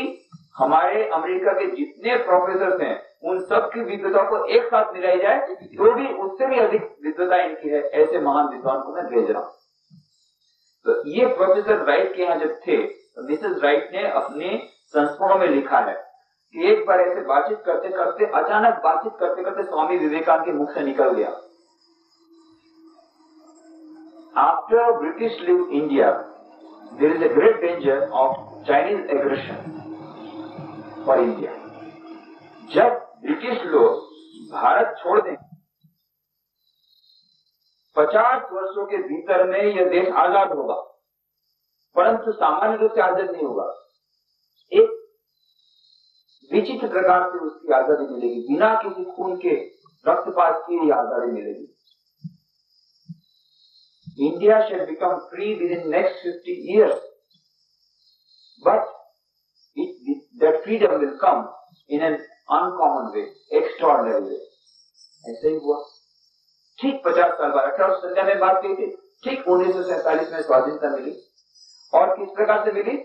हमारे अमेरिका के जितने प्रोफेसर हैं उन सब की विद्वता को एक साथ मिलाई जाए तो भी उससे भी अधिक विद्वता इनकी है, ऐसे महान विद्वान को मैं भेज रहा हूं। तो ये प्रोफेसर राइट के यहाँ जब थे तो मिसेस राइट ने अपने संस्मरणों में लिखा है कि एक बार ऐसे बातचीत करते करते, अचानक बातचीत करते करते स्वामी विवेकानंद के मुख से निकल गया, after British leave India there is a great danger of Chinese aggression for India. जब ब्रिटिश लोग भारत छोड़ दें, 50 वर्षों के भीतर में यह देश आजाद होगा, परंतु सामान्य रूप से आजाद नहीं होगा, एक विचित्र प्रकार से उसकी आजादी मिलेगी, बिना किसी खून के रक्तपात की आजादी मिलेगी। India shall become free within next 50 years. But that freedom will come in an uncommon way, extraordinary way. ऐसे ही हुआ। ठीक 50 साल बाद 1897 में बात कही थी, ठीक 1947 में स्वाधीनता मिली। और किस प्रकार से मिली?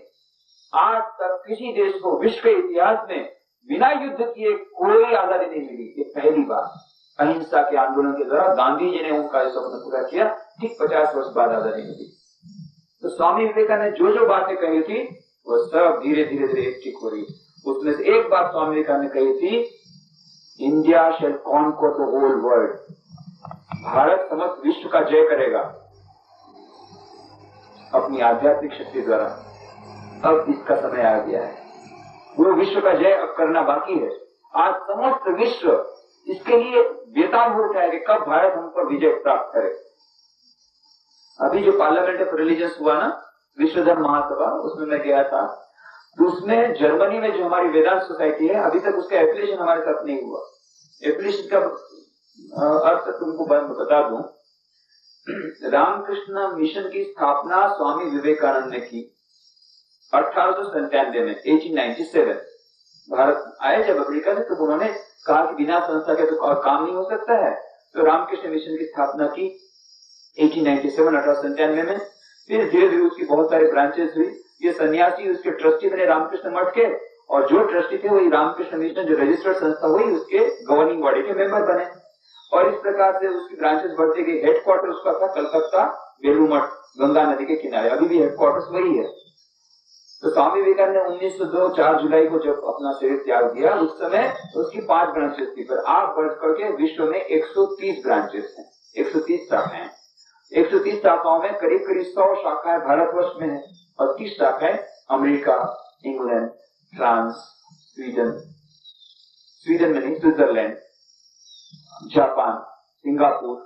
आज तक किसी देश को विश्व के इतिहास में बिना युद्ध किए कोई आजादी नहीं मिली। ये पहली बार अहिंसा के आंदोलन के द्वारा गांधी जी ने उनका सपना पूरा किया। ठीक 50 वर्ष बाद आजादी मिली। तो स्वामी विवेकानंद ने जो बातें कही थी वो सब धीरे धीरे धीरे ठीक हो रही। उसमें से एक बात स्वामी विवेकानंद ने कही थी, India shall conquer the whole world. Bharat समस्त विश्व का जय करेगा अपनी आध्यात्मिक शक्ति द्वारा। अब इसका समय आ गया है। वो विश्व का जय अब करना बाकी है। आज समस्त विश्व इसके लिए बेताब हो उठा है कि कब भारत हम पर विजय प्राप्त करे। अभी जो पार्लियामेंट ऑफ रिलीजियंस हुआ ना, विश्व धर्म महासभा, उसमें मैं गया था। तो उसमें जर्मनी में जो हमारी वेदांत सोसाइटी है, अभी तक उसका एफिलिएशन हमारे साथ नहीं हुआ। एफिलिएशन का अर्थ तुमको बता दूं, रामकृष्ण मिशन की स्थापना स्वामी विवेकानंद ने की 1897 में, 1897 भारत आए जब अमेरिका से, तो उन्होंने कहा कि बिना संस्था के तो काम नहीं हो सकता है। तो रामकृष्ण मिशन की स्थापना की 1897 में। फिर धीरे धीरे उसकी बहुत सारी ब्रांचेस हुई। ये सन्यासी उसके ट्रस्टी बने रामकृष्ण मठ के, और जो ट्रस्टी थे वही रामकृष्ण मिशन जो रजिस्टर्ड संस्था हुई उसके गवर्निंग बॉडी के मेंबर बने। और इस प्रकार से उसकी ब्रांचेस बढ़ती गई। हेडक्वार्टर उसका था कलकत्ता बेलू मठ, गंगा नदी के किनारे। अभी भी हेडक्वार्टर वही है। तो स्वामी विवेकानंद ने 1902 4 जुलाई को जब अपना शरीर त्याग दिया, उस समय उसकी 5 ब्रांचेस थी। पर आप बढ़ करके विश्व में 130 ब्रांचेस हैं, 130 शाखाएं। 130 शाखाओं में करीब करीब 100 शाखाएं भारतवर्ष में है और 30 शाखाएं अमेरिका, इंग्लैंड, फ्रांस, स्वीडन में नहीं, स्विट्जरलैंड, जापान, सिंगापुर,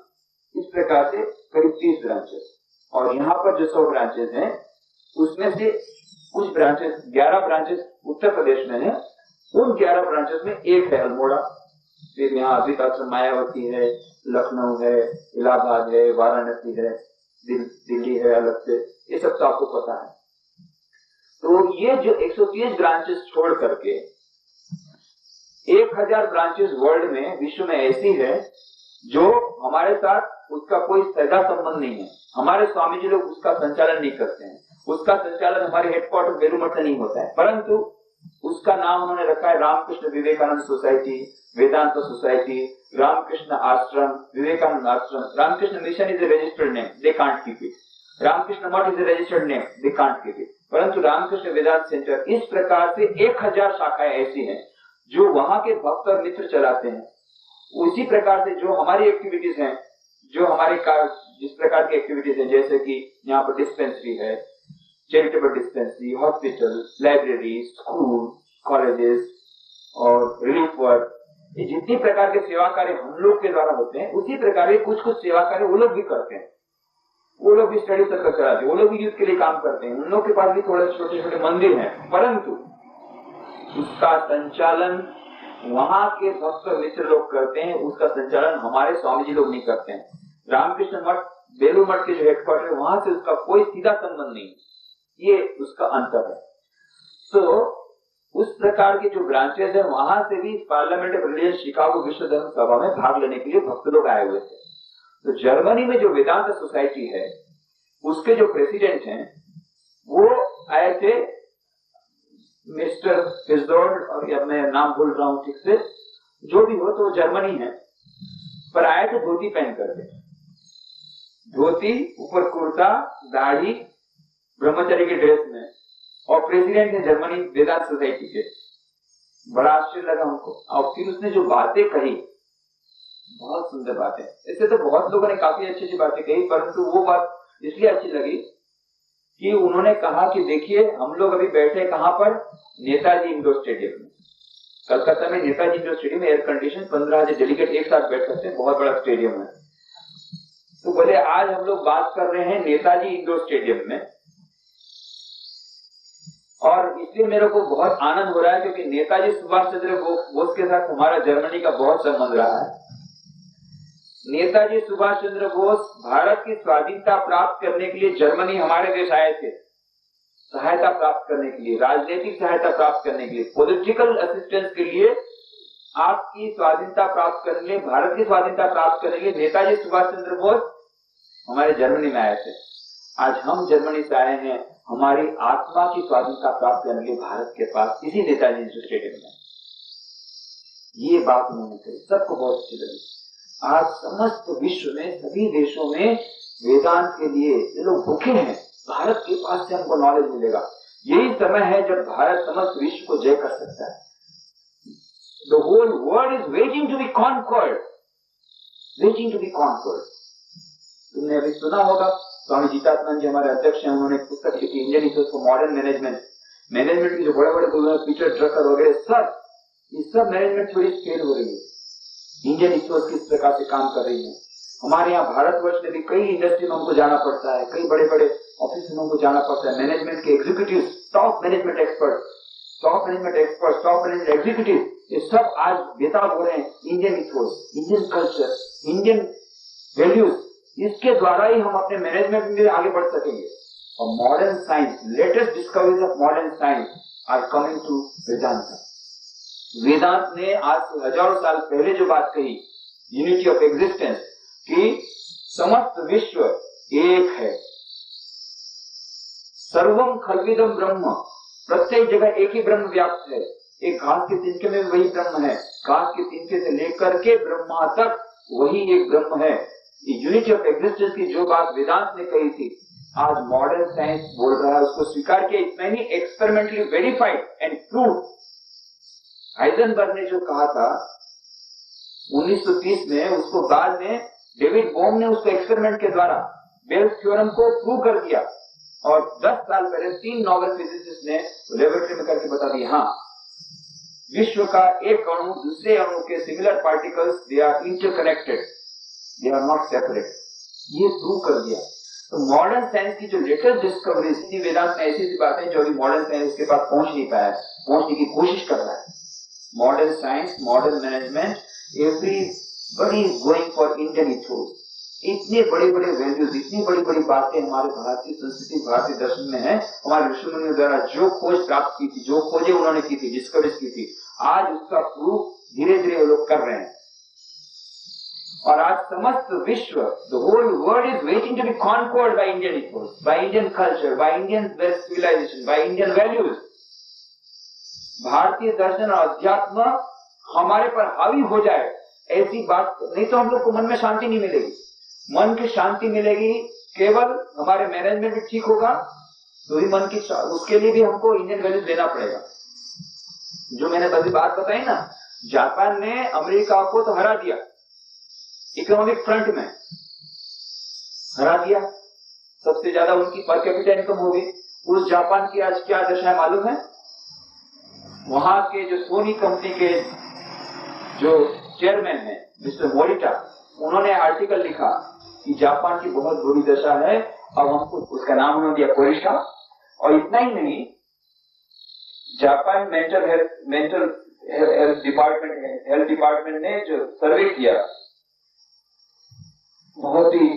इस प्रकार से करीब 30 ब्रांचेस। और यहाँ पर जो 100 ब्रांचेस हैं उसमें से कुछ ब्रांचेस, 11 ब्रांचेस उत्तर प्रदेश में है। उन 11 ब्रांचेस में एक है अल्मोड़ा। फिर यहाँ अद्वैत आश्रम मायावती है, लखनऊ है, इलाहाबाद है, वाराणसी है, दिल्ली है अलग से। ये सब तो आपको पता है। तो ये जो 130 ब्रांचेस छोड़ करके 1000 ब्रांचेस वर्ल्ड में, विश्व में ऐसी है जो हमारे साथ उसका कोई सगा संबंध नहीं है। हमारे स्वामी जी लोग उसका संचालन नहीं करते हैं। उसका संचालन हमारे हेडक्वार्टर बेलू मठ से नहीं होता है, परंतु उसका नाम उन्होंने रखा है Ramakrishna Vivekananda society, Vedanta society, Ramakrishna ashram, Vivekananda ashram. Ramakrishna mission is a registered name, they can't keep it. Ramakrishna Math is a registered name, they can't keep it. परंतु रामकृष्ण वेदांत सेंटर, इस प्रकार से 1000 शाखाएं ऐसी हैं जो वहां के भक्त और मित्र चलाते हैं। उसी प्रकार से जो हमारी एक्टिविटीज हैं, जो हमारे जिस प्रकार की एक्टिविटीज हैं, जैसे कि यहाँ पर डिस्पेंसरी है, charitable dispensary, hospital, library, school, colleges और रिलीफ वर्क, ये जितनी प्रकार के सेवा कार्य हम लोग के द्वारा होते हैं, उसी प्रकार के कुछ कुछ सेवा कार्य वो लोग भी करते हैं। वो लोग भी स्टडी सर्कल चलाते हैं, वो लोग भी यूथ के लिए काम करते हैं। उन लोग के पास भी थोड़े छोटे छोटे मंदिर हैं, परंतु उसका संचालन वहां के भक्त मित्र लोग करते हैं। उसका संचालन हमारे स्वामी जी लोग नहीं करते हैं। रामकृष्ण मठ, बेलू मठ के जो हेडक्वार्टर है, वहां से उसका कोई सीधा संबंध नहीं। ये उसका अंतर है। तो उस प्रकार के जो ब्रांचेस है, वहां से भी पार्लियामेंट ऑफ रिलीजियन शिकागो विश्व धर्म सभा में भाग लेने के लिए भक्त लोग आए हुए थे। तो जर्मनी में जो वेदांत सोसाइटी है, उसके जो प्रेसिडेंट हैं वो आए थे, मिस्टर फिजोल्ड, और या मैं नाम भूल रहा हूं ठीक से, जो भी हो, तो वो जर्मनी है। पर आए थे धोती पहन करके, धोती, ऊपर कुर्ता, दाढ़ी, ब्रह्मचर्य के ड्रेस में, और प्रेसिडेंट है जर्मनी वेदांत सोसाइटी के। बड़ा आश्चर्य लगा हमको। और फिर उसने जो बातें कही, बहुत सुंदर बातें। इससे तो बहुत लोगों ने काफी अच्छी अच्छी बातें कही, परंतु वो बात इसलिए अच्छी लगी कि उन्होंने कहा कि देखिए, हम लोग अभी बैठे कहां पर, नेताजी इंडोर स्टेडियम में, कलकत्ता में। नेताजी इंडोर स्टेडियम में एयर कंडीशन, 15,000 डेलीगेट एक साथ बैठ सकते हैं, बहुत बड़ा स्टेडियम है। तो बोले आज हम लोग बात कर रहे हैं नेताजी इंडोर स्टेडियम में, और इसलिए मेरे को बहुत आनंद हो रहा है क्योंकि नेताजी सुभाष चंद्र बोस के साथ हमारा जर्मनी का बहुत संबंध रहा है। नेताजी सुभाष चंद्र बोस भारत की स्वाधीनता प्राप्त करने के लिए जर्मनी हमारे देश आए थे, सहायता प्राप्त करने के लिए, राजनीतिक सहायता प्राप्त करने के लिए, पॉलिटिकल असिस्टेंस के लिए, आपकी स्वाधीनता प्राप्त करने के लिए, भारत की स्वाधीनता प्राप्त करने के लिए नेताजी सुभाष चंद्र बोस हमारे जर्मनी में आए थे। आज हम जर्मनी से आए हैं हमारी आत्मा की स्वाधीनता प्राप्त करने के लिए भारत के पास, इसी नेताजी स्टेडियम में। ये बात उन्होंने कही, सबको बहुत अच्छी लगी। आज समस्त विश्व में, सभी देशों में वेदांत के लिए ये लोग भूखे हैं, भारत के पास से हमको नॉलेज मिलेगा। यही समय है जब भारत समस्त विश्व को जय कर सकता है। The whole world is waiting to be conquered, waiting to be conquered. तुमने अभी सुना होगा, स्वामी जीतात्मानंद जी हमारे अध्यक्ष हैं, उन्होंने पुस्तक लिखी Indian ethics for modern management. Management की जो बड़े बड़े गुरु हैं, पीटर ड्रकर वगैरह, सब ये सब मैनेजमेंट थोड़ी फेल हो रही है। इंडियन इथिक्स किस प्रकार से काम कर रही है। हमारे यहाँ भारतवर्ष में भी कई इंडस्ट्री में हमको जाना पड़ता है, कई बड़े बड़े ऑफिस में हमको जाना पड़ता है। मैनेजमेंट के executive, top management expert, top management executive, ये सब आज बेताब हो रहे हैं Indian ethics, Indian culture, Indian values, इसके द्वारा ही हम अपने मैनेजमेंट में आगे बढ़ सकेंगे। और modern science, latest discoveries of modern science are coming to Vedanta. Vedanta ने आज से हजारों साल पहले जो बात कही, यूनिटी ऑफ एग्जिस्टेंस, कि समस्त विश्व एक है, सर्वम खल्विदम ब्रह्म, प्रत्येक जगह एक ही ब्रह्म व्याप्त है। एक घास के तिनके में वही ब्रह्म है, घास के तिनके से लेकर के ब्रह्मा तक वही एक ब्रह्म है। यूनिटी ऑफ एग्जिस्टेंस की जो बात वेदांत ने कही थी, आज मॉडर्न साइंस बोल रहा है, उसको स्वीकार किया। It's many experimentally verified and proved. Heisenberg ने जो कहा था 1930 में, उसको बाद में डेविड बोम ने उसको एक्सपेरिमेंट के द्वारा बेल्स थ्योरम को प्रूव कर दिया। और 10 साल पहले 3 नोबेल फिजिसिस्ट ने लेबोरेटरी में करके बता दिया, हाँ, विश्व का एक अणु दूसरे अणु के similar particles, they are interconnected, they are not separate. ये प्रूव कर दिया। तो मॉडर्न साइंस की जो लेटेस्ट डिस्कवरीज, वेदांत में ऐसी बातें जो अभी मॉडर्न साइंस के पास पहुंच नहीं पाया, पहुंचने की कोशिश कर रहा है। Modern science, modern management, everybody is going for Indian ethics. इतने बड़े बड़े वैल्यूज, इतनी बड़ी बड़ी बातें हमारे भारतीय संस्कृति, भारतीय दर्शन में है। हमारे ऋषि मुनियों द्वारा जो खोज प्राप्त की थी, जो खोजें उन्होंने की थी, डिस्कवरीज की थी, आज उसका प्रूफ धीरे धीरे वो लोग कर रहे हैं। और आज समस्त विश्व, the whole world is waiting to be conquered by Indian ethos, by Indian culture, by Indian civilization, by Indian values. भारतीय दर्शन और अध्यात्म हमारे पर हावी हो जाए, ऐसी बात नहीं तो हम लोग को मन में शांति नहीं मिलेगी। मन की शांति मिलेगी केवल हमारे मैनेजमेंट भी ठीक होगा, तो ही मन की, उसके लिए भी हमको इंडियन वैल्यूज देना पड़ेगा। जो मैंने अभी बात बताई ना, जापान ने अमेरिका को तो हरा दिया, इकोनॉमिक फ्रंट में हरा दिया, सबसे ज्यादा उनकी पर कैपिटा इनकम हो गई। उस जापान की आज क्या दशा है मालूम है? वहां के जो सोनी कंपनी के जो चेयरमैन है मिस्टर मोरिटा, उन्होंने आर्टिकल लिखा कि जापान की बहुत बुरी दशा है, अब हमको, उसका नाम उन्होंने दिया कोरिशा। और इतना ही नहीं, जापान मेंटल हेल्थ डिपार्टमेंट ने जो सर्वे किया, बहुत ही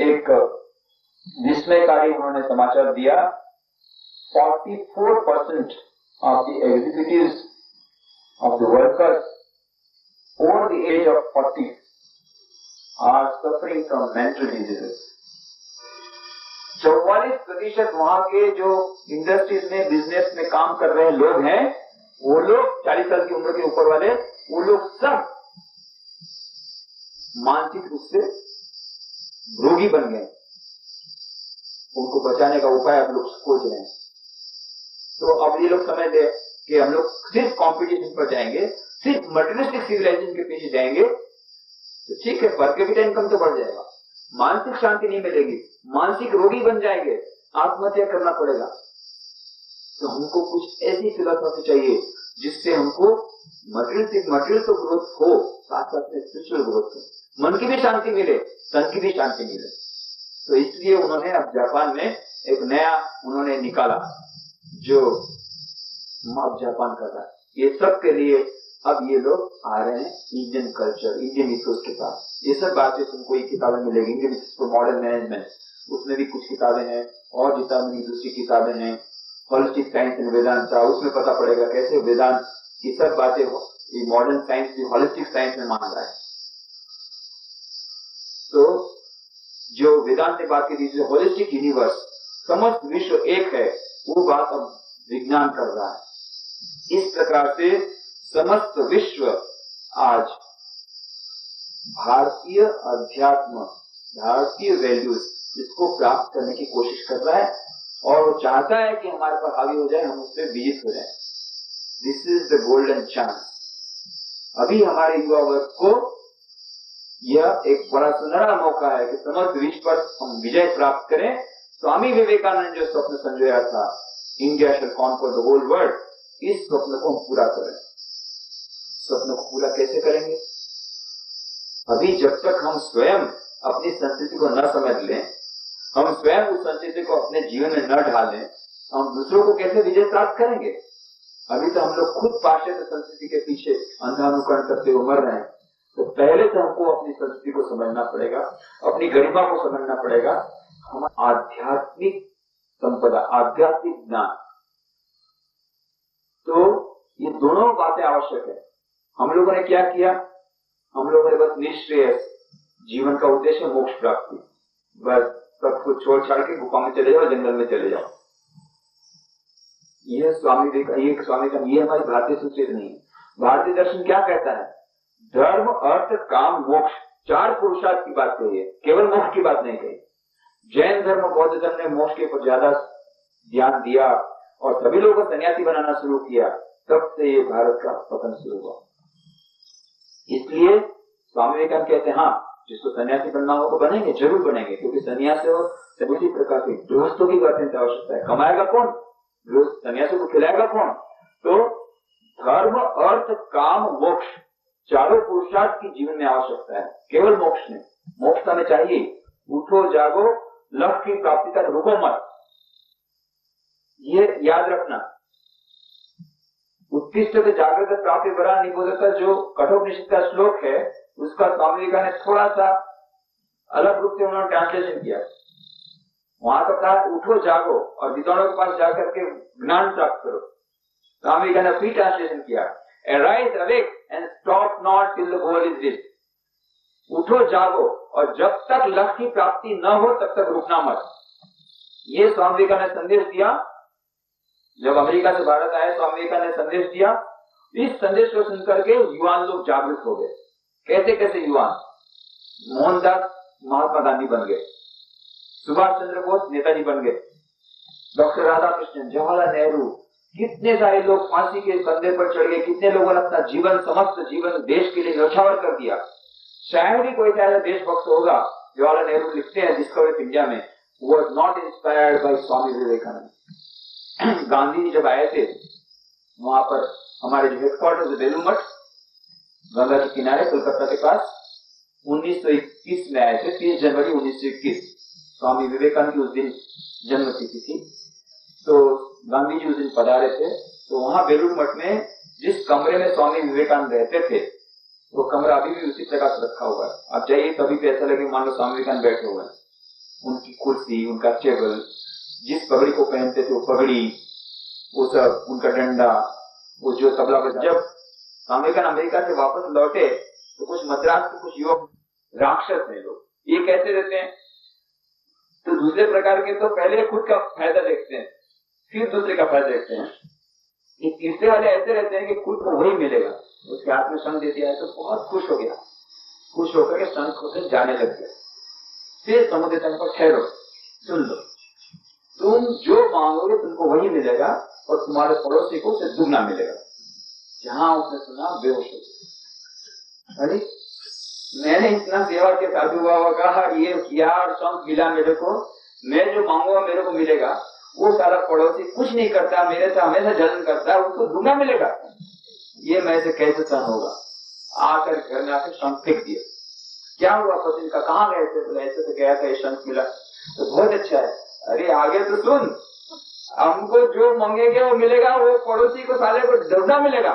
एक विस्मयकारी उन्होंने समाचार दिया। 44% of the executives of the workers over the age of 40 are suffering from mental diseases. 44% वहां के जो इंडस्ट्रीज में, बिजनेस में काम कर रहे लोग हैं, वो लोग 40 साल की उम्र के ऊपर वाले, वो लोग सब मानसिक रूप से रोगी बन गए। उनको बचाने का उपाय अब लोग खोज रहे हैं। तो अब ये लोग समझ ले कि हम लोग सिर्फ कंपटीशन पर जाएंगे, सिर्फ मटेरियलिस्टिक सिविलाइजेशन के पीछे जाएंगे, तो ठीक है, पर कैपिटा इनकम तो बढ़ जाएगा, मानसिक शांति नहीं मिलेगी, मानसिक रोगी बन जाएंगे, आत्महत्या करना पड़ेगा। तो हमको कुछ ऐसी फिलॉसफी चाहिए जिससे हमको मटेरियल तो ग्रोथ हो, साथ साथ में स्पिरिचुअल ग्रोथ हो, मन की भी शांति मिले, तन की भी शांति मिले। तो इसलिए उन्होंने अब जापान में एक नया उन्होंने निकाला, जो अब जापान कर रहा है। ये सब के लिए अब ये लोग आ रहे हैं इंडियन कल्चर, इंडियन इथोस के साथ। ये सब बातें तुमको ये किताबें मिलेगी, Indian ethos for modern management, उसमें भी कुछ किताबें हैं, और जितनी दूसरी किताबें हैं, होलिस्टिक साइंस इन वेदांता, उसमें पता पड़ेगा कैसे वेदांत की सब बातें ये मॉडर्न साइंस भी होलिस्टिक साइंस में मान रहा है। तो जो वेदांत ने बात की थी, होलिस्टिक यूनिवर्स, समस्त विश्व एक है, वो बात अब विज्ञान कर रहा है। इस प्रकार से समस्त विश्व आज भारतीय अध्यात्म, भारतीय वैल्यूज, इसको प्राप्त करने की कोशिश कर रहा है, और वो चाहता है कि हमारे पर हावी हो जाए, हम उससे विजित हो जाए। This is the golden chance. अभी हमारे युवा वर्ग को यह एक बड़ा सुनहरा मौका है कि समस्त विश्व पर हम विजय प्राप्त करें। स्वामी विवेकानंद जो स्वप्न संजोया था, India shall conquer the whole world, इस स्वप्न को हम पूरा करें। स्वप्न को पूरा कैसे करेंगे? अभी जब तक हम स्वयं अपनी संस्कृति को न समझ लें, हम स्वयं उस संस्कृति को अपने जीवन में न ढालें, हम दूसरों को कैसे विजय प्राप्त करेंगे? अभी तो हम लोग खुद पाश्चात्य संस्कृति के पीछे अंधानुकरण करते हुए मर रहे हैं। तो पहले तो हमको अपनी संस्कृति को समझना पड़ेगा, अपनी गरिमा को समझना पड़ेगा, हमारा आध्यात्मिक संपदा, आध्यात्मिक ज्ञान। तो ये दोनों बातें आवश्यक है। हम लोगों ने क्या किया? हम लोगों ने बस निश्रेय जीवन का उद्देश्य मोक्ष प्राप्ति, बस सब कुछ छोड़ छाड़ के गुफा में चले जाओ, जंगल में चले जाओ। ये स्वामी का ये हमारी भारतीय संस्कृति नहीं है। भारतीय दर्शन क्या कहता है? धर्म, अर्थ, काम, मोक्ष, चार पुरुषार्थ की बात कही है, केवल मोक्ष की बात नहीं कही। जैन धर्म, बौद्ध धर्म ने मोक्ष के ऊपर ज्यादा ध्यान दिया और सभी लोगों को सन्यासी बनाना शुरू किया, तब से ये भारत का पतन शुरू हुआ। इसलिए स्वामी विवेकानंद कहते हैं, हाँ, जिसको सन्यासी बनना हो तो बनेंगे, जरूर बनेंगे, क्योंकि सन्यासी हो उसी प्रकार से गृहस्थों की अत्यंत आवश्यकता है। कमाएगा कौन? गृहस्थ। सन्यासी को खिलाएगा कौन? तो धर्म, अर्थ, काम, मोक्ष, चारों पुरुषार्थ की जीवन में आवश्यकता है, केवल मोक्ष नहीं। मोक्ष हमें चाहिए। उठो जागो, लक्ष्य की प्राप्ति तक रुको मत, ये याद रखना। उत्तिष्ठ जागृत प्राप्ति वरा निबोधता, जो कठोपनिषद का श्लोक है, उसका स्वामी विवेकानंद ने थोड़ा सा अलग रूप से उन्होंने ट्रांसलेशन किया। वहां तो कहा उठो जागो और विद्वानों के पास जाकर के ज्ञान प्राप्त करो। स्वामी विवेकानंद ने फिर ट्रांसलेशन किया, arise awake and stop not till the goal is reached. उठो जागो और जब तक लक्ष्य की प्राप्ति न हो तब तक रुकना मत। ये स्वामी विवेकानंद ने संदेश दिया। जब अमेरिका से भारत आए, स्वामी विवेकानंद ने संदेश दिया। इस संदेश को सुनकर के युवान लोग जागृत हो गए। कैसे कैसे युवान? मोहनदास महात्मा गांधी बन गए, सुभाष चंद्र बोस नेताजी बन गए, डॉक्टर राधाकृष्णन, जवाहरलाल नेहरू, कितने सारे लोग फांसी के कंधे पर चढ़ गए। कितने लोगों ने अपना जीवन, समस्त जीवन देश के लिए न्यौछावर कर दिया। शायद ही कोई ऐसा देशभक्त होगा। जवाहरलाल नेहरू लिखते हैं डिस्कवर ऑफ इंडिया में, was not inspired by Swami Vivekananda. Gandhi ji जब आए थे वहां पर, हमारे जो हेडक्वार्टर बेलूर मठ, गंगा के किनारे कोलकाता के पास, 1921 में आए थे, 30 जनवरी 1921। स्वामी विवेकानंद की उस दिन जन्म तिथि थी। तो गांधी जी उस दिन पधारे थे। तो वहां बेलूर मठ में जिस कमरे में स्वामी विवेकानंद रहते थे, वो कमरा अभी भी उसी प्रकार से रखा हुआ है। आप जाइए तभी भी ऐसा लगे मान लो स्वामी विवेकानंद बैठे हुए हैं। उनकी कुर्सी, उनका टेबल, जिस पगड़ी को पहनते थे वो पगड़ी, वो सब, उनका डंडा, वो जो तबला बजा। जब स्वामी विवेकानंद अमेरिका से वापस लौटे तो कुछ मद्रास के कुछ युवक राक्षस हैं लोग, ये कैसे रहते हैं? तो दूसरे प्रकार के तो पहले खुद का फायदा देखते हैं, फिर दूसरे का फायदा देखते हैं। ये तीसरे वाले ऐसे रहते हैं कि खुद को वही मिलेगा। उसके हाथ में शंख दे दिया है तो बहुत खुश हो गया, खुश होकर के शंख को जाने लग गया। फिर समुद्र तट पर ठहरो, सुन लो, तुम जो मांगोगे तुमको वही मिलेगा और तुम्हारे पड़ोसी को उससे दुगना मिलेगा। जहां उसने सुना बेहोश हो गया। अरे मैंने इतना सेवा के साधु बाबा का ये किया और शंख मिला मेरे को, मैं जो मांगूंगा मेरे को मिलेगा। वो सारा पड़ोसी कुछ नहीं करता, मेरे से हमेशा जलन करता है, उसको दुगना मिलेगा। ये मैं से कैसे सहन होगा? आकर घर में आकर शंख फेंक दिया। क्या हुआ पति का? कहाँ गए थे? बोले ऐसे तो गया था, ये शंख मिला। तो बहुत अच्छा है। अरे आगे तो सुन, हमको जो मांगेंगे वो मिलेगा, वो पड़ोसी को साले को दुगना मिलेगा।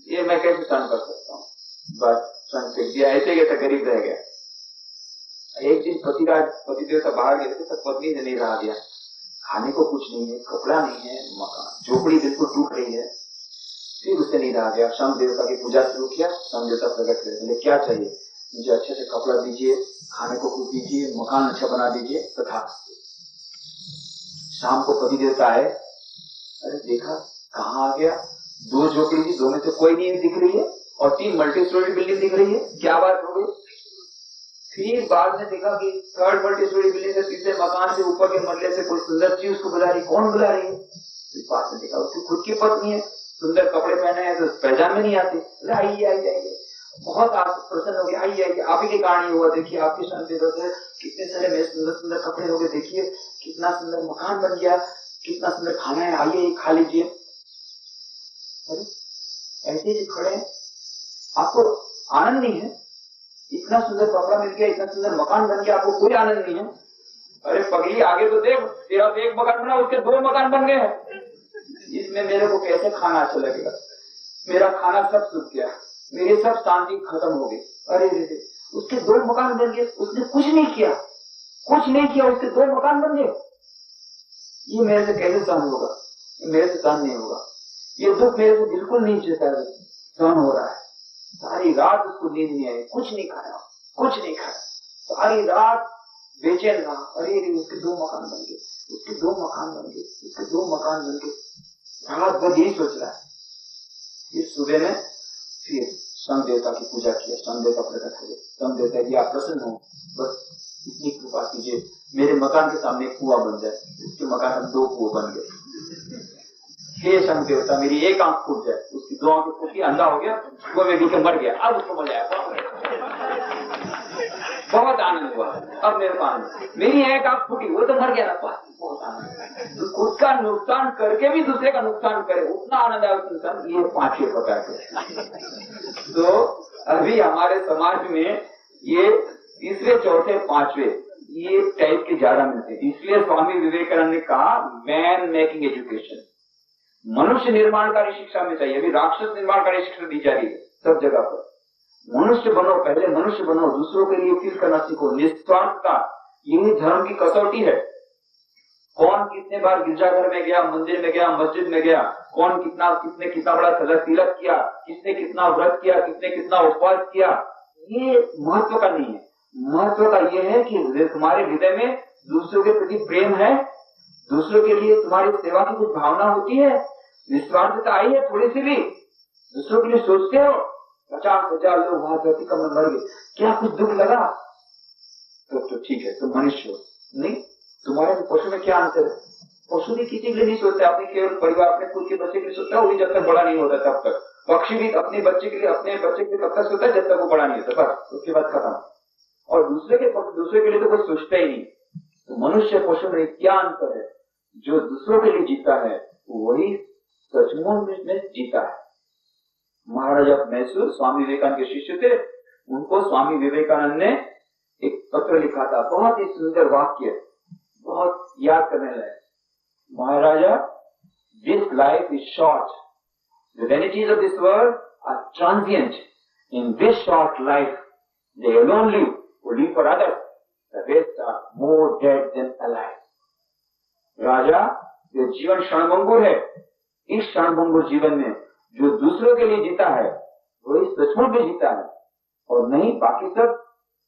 ये मैं कैसे सहन कर सकता हूँ, बस स्वयं फेंक दिया, ऐसे कैसे गरीब रह गया। एक दिन पतिदेव से बाहर गए थे, तब पत्नी ने नहीं रहा दिया, खाने को कुछ नहीं है, कपड़ा नहीं है, मकान झोपड़ी बिल्कुल टूट रही है। फिर उससे नहीं रहा गया, शम देवता की पूजा शुरू किया। शम देवता प्रकट हुए, बोले क्या चाहिए, मुझे अच्छे से कपड़ा दीजिए, खाने को कुछ दीजिए, मकान अच्छा बना दीजिए। तथा शाम को पति देवता है, अरे देखा कहाँ आ गया, 2 झोपड़ी थी, 2 में से कोई नहीं दिख रही है और 3 मल्टी स्टोरी बिल्डिंग दिख रही है, क्या बात हो गई। फिर बाद में देखा कि 3rd मल्टी स्टोरी बिल्डिंग से, तीसरे मकान से ऊपर के मरले से कोई सुंदर चीज उसको बुला रही, कौन बुला रही है। फिर बाद में देखा उसकी खुद की पत्नी है, सुंदर कपड़े पहने हैं तो पहचान में नहीं आते। आइए आइए आइए, बहुत आप प्रसन्न हो गए, आइए आइए, आप ही के कारण हुआ, देखिए आपके शांति से कितने सारे मेरे सुंदर सुंदर कपड़े हो गए, देखिए कितना सुंदर मकान बन गया, कितना सुंदर खाना है, आइए खा लीजिए। ऐसे ही खड़े हैं, आपको आनंद नहीं है, इतना सुंदर कपड़ा मिल गया, इतना सुंदर मकान बन गया, आपको कोई आनंद नहीं है। अरे पगली आगे तो देख, तेरा तो 1 मकान बना, उसके 2 मकान बन गए हैं, इसमें मेरे को कैसे खाना अच्छा लगेगा, मेरा खाना सब सूख गया, मेरी सब शांति खत्म हो गई। अरे रे, उसके 2 मकान बन गए, उसने कुछ नहीं किया, उसके 2 मकान बन गए। ये मेरे से कैसे सहन होगा, मेरे से सहन नहीं होगा, ये दुख मेरे से बिल्कुल नहीं सहन हो रहा है। सारी रात उसको नींद नहीं आई, कुछ नहीं खाया, सारी रात बेचैन रहा। अरे उसके 2 मकान बन गए, रात भर यही सोच रहा है। फिर सुबह में फिर शम देवता की पूजा किया, शम देवता प्रकट हो गए। शम देवता जी आप प्रसन्न हो, बस इतनी कृपा कीजिए, मेरे मकान के सामने कुआं बन जाए। उसके मकान में 2 कुआं बन गए। हे शम देवता, मेरी एक आंख फूट जाए, उसकी 2 आंखें फूटी, अंधा हो गया, कुएं में गिर के मर गया। अब उसको मजा आया, बहुत आनंद हुआ। अब मेरे को आनंद, मेरी एक आंख फूटी, वो तो मर गया ना, बहुत आनंद। खुद का नुकसान करके भी दूसरे का नुकसान करे, उतना आनंद है उस इंसान। ये 5 प्रकार के। तो अभी हमारे समाज में ये 3रे, 4थे, 5वें ये टाइप के ज्यादा मिलते हैं। इसलिए स्वामी विवेकानंद ने कहा मैन मेकिंग एजुकेशन, मनुष्य निर्माणकारी शिक्षा में चाहिए। अभी राक्षस निर्माणकारी शिक्षा दी जा रही है सब जगह पर। मनुष्य बनो, पहले मनुष्य बनो, दूसरों के लिए फील करना सीखो, निस्वार्थता, यही धर्म की कसौटी है। कौन कितने बार गिरजाघर में गया, मंदिर में गया, मस्जिद में गया, कौन किसने कितना बड़ा तिलक किया, किसने कितना व्रत किया, किसने कितना उपवास किया, ये महत्व का नहीं है। महत्व का ये है कि तुम्हारे हृदय में दूसरों के प्रति प्रेम है, दूसरों के लिए तुम्हारी सेवा की कुछ भावना होती है, निस्वार्थता आई है थोड़ी सी भी, दूसरों के लिए सोचते हो। 50,000 लोग वहां धरती कम में मर गए, क्या कुछ दुख लगा? तो ठीक है, तुम मनुष्य हो, नहीं तुम्हारे पशु में क्या अंतर है? पशु भी किसी के लिए नहीं सोचता, अपने केवल परिवार, अपने खुद के बच्चे के लिए सोचता है, वही जब तक बड़ा नहीं होता तब तक। पक्षी भी अपने बच्चे के लिए तब तक सोचता है जब तक वो बड़ा नहीं होता, बस उसके बाद खत्म। और दूसरे के लिए तो कोई सोचता ही नहीं। तो मनुष्य पशु में क्या अंतर है? जो दूसरों के लिए जीता है वही सचमुच में जीता है। महाराजा मैसूर स्वामी विवेकानंद के शिष्य थे, उनको स्वामी विवेकानंद ने एक पत्र लिखा था, बहुत ही सुंदर वाक्य, बहुत याद करने लायक। Maharaja, this life is short, the vanities of this world are transient, in this short life they alone live, who live for others, the rest are more dead than alive. राजा, ये जीवन क्षणभंगुर है, इस क्षणभंगुर जीवन में जो दूसरों के लिए जीता है वही सचमुच में जीता है, और नहीं बाकी सब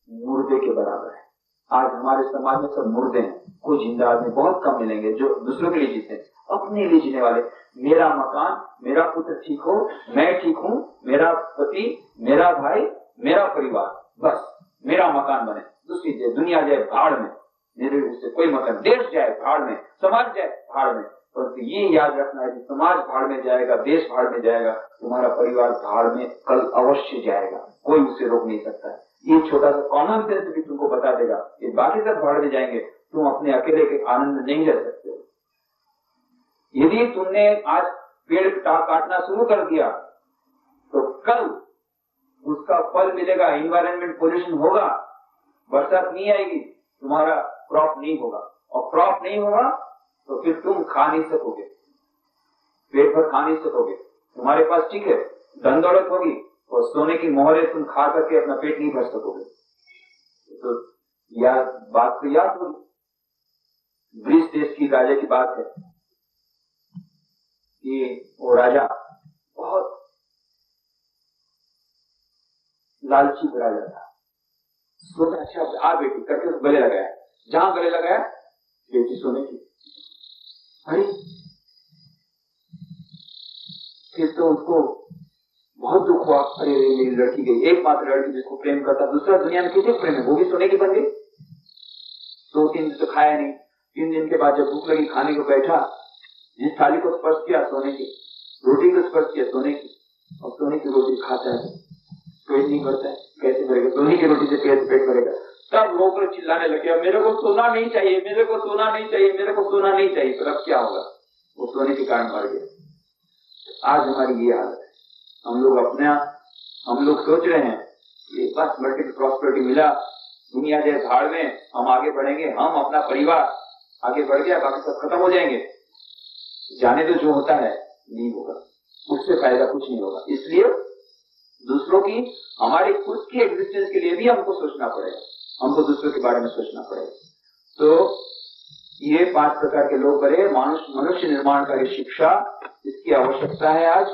मुर्दे के बराबर है। आज हमारे समाज में सब मुर्दे हैं, कोई जिंदा आदमी बहुत कम मिलेंगे जो दूसरों के लिए जीते हैं, अपने लिए जीने वाले। मेरा मकान, मेरा पुत्र ठीक हो, मैं ठीक हूँ, मेरा पति, मेरा भाई, मेरा परिवार, बस मेरा मकान बने, दूसरी दुनिया जाए भाड़ में, मेरे उससे कोई मतलब, देश जाए भाड़ में, समाज जाए भाड़ में। परंतु ये याद रखना है कि समाज भाड़ में जाएगा, देश भाड़ में जाएगा, तुम्हारा परिवार भाड़ में कल अवश्य जाएगा, कोई उसे रोक नहीं सकता है। ये छोटा सा कॉमन सेंस भी तुमको बता देगा कि बाकी सब भाड़ में जाएंगे, तुम अपने अकेले के आनंद नहीं रह सकते हो। यदि तुमने आज पेड़ काटना शुरू कर दिया तो कल उसका फल मिलेगा, इन्वायरमेंट पोल्यूशन होगा, बरसात नहीं आएगी, तुम्हारा क्रॉप नहीं होगा, और क्रॉप नहीं होगा तो फिर तुम खा नहीं सकोगे, पेट भर खा नहीं सकोगे। तुम्हारे पास ठीक है धन दौलत होगी और सोने की मोहरें तुम खा करके अपना पेट नहीं भर सकोगे। तो बात तो याद होगी। ग्रीस देश की राजा की बात है कि वो राजा बहुत लालची राजा था। सोचा अच्छा आ बेटी करके उस गले लगाया, जहां गले लगाया बेटी सोने की। अरे फिर तो उसको बहुत दुख हुआ, अरे मेरी लड़की गई, एकमात्र लड़की जिसको प्रेम करता, दूसरा दुनिया में किसी प्रेम है, वो भी सोने की बन गई। 2-3 दिन तो खाया नहीं। 3 दिन के बाद जब भूख लगी, खाने को बैठा, जिस थाली को स्पर्श किया सोने की, रोटी को स्पर्श किया सोने की, और सोने की रोटी खाता है पेट नहीं भरता है, कैसे भरेगा? सोने की रोटी से पेट भरेगा। तब रोकर चिल्लाने लगे, मेरे को सोना नहीं चाहिए, मेरे को सोना नहीं चाहिए, मेरे को सोना नहीं चाहिए। पर अब क्या होगा? वो सोने के कारण मर गया। आज हमारी ये हालत है। हम लोग सोच रहे हैं कि बस मल्टीपल प्रॉस्पेरिटी मिला, दुनिया जैसे झाड़ में हम आगे बढ़ेंगे, हम अपना परिवार आगे बढ़ गया, बाकी सब खत्म हो जाएंगे। जाने तो जो होता है नहीं होगा, उससे फायदा कुछ नहीं होगा। इसलिए दूसरों की, हमारे खुद की एग्जिस्टेंस के लिए भी हमको सोचना पड़ेगा, हमको दूसरों के बारे में सोचना पड़ेगा। तो ये 5 प्रकार के लोग बड़े मनुष्य निर्माण का शिक्षा, इसकी आवश्यकता है आज।